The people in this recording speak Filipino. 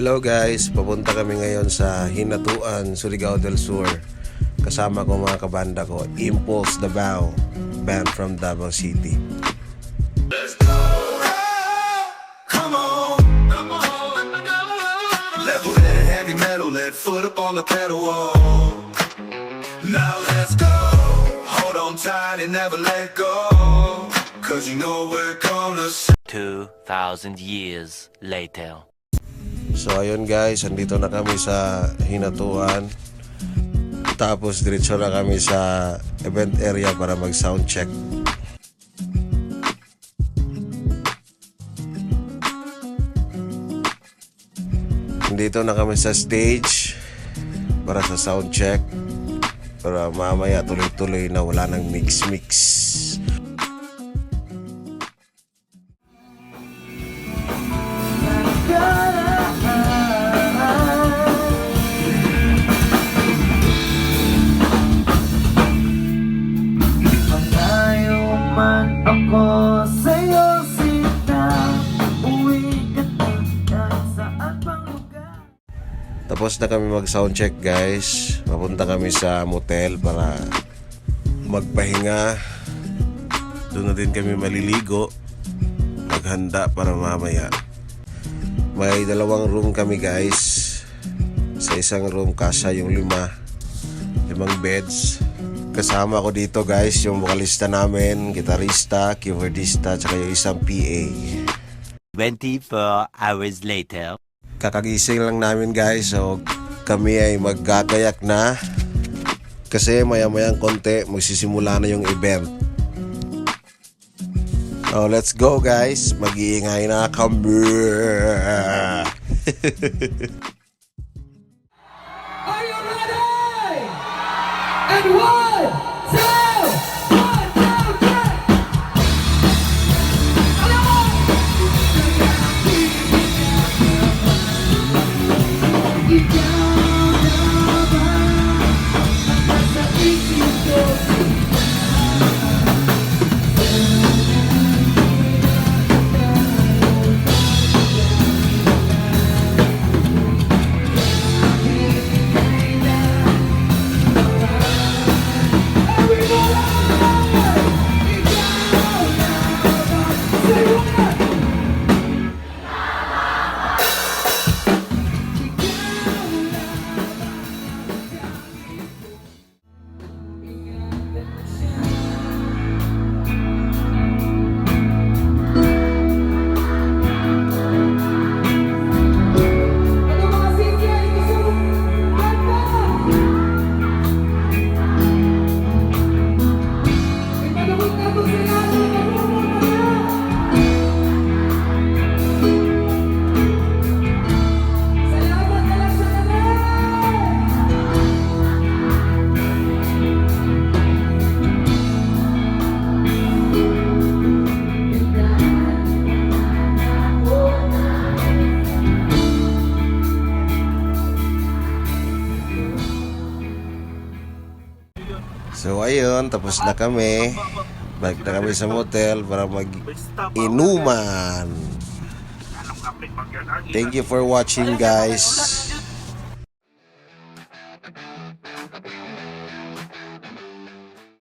Hello guys, papunta kami ngayon sa Hinatuan, Surigao del Sur. Kasama ko mga kabanda ko, Impulse Davao, band from Davao City. Let's go! Come on, come on. Level head, heavy metal, let foot up on the pedal wall. Now let's go. Hold on tight and never let go. Cause you know we're gonna 2,000 years later. So ayun guys, andito na kami sa Hinatuan. Tapos diretso na kami sa event area para mag sound check. Dito na kami sa stage para sa sound check, para mamaya tuloy-tuloy na wala nang mix-mix. Tapos na kami mag sound check guys. Papunta kami sa motel para magpahinga. Doon na din kami maliligo, maghanda para mamaya. May dalawang room kami guys. Sa isang room kasya yung limang beds. Kasama ko dito guys yung vokalista namin, gitarista, keyboardista, tsaka yung isang PA. 24 hours later. Kakagising lang namin guys, so kami ay maggagayak na kasi maya-mayang konti magsisimula na yung event. So let's go guys, mag-iingay na kami. Are you ready? And one, two, three. So ayun, tapos na kami. Balik na kami sa motel para mag-inuman. Thank you for watching guys.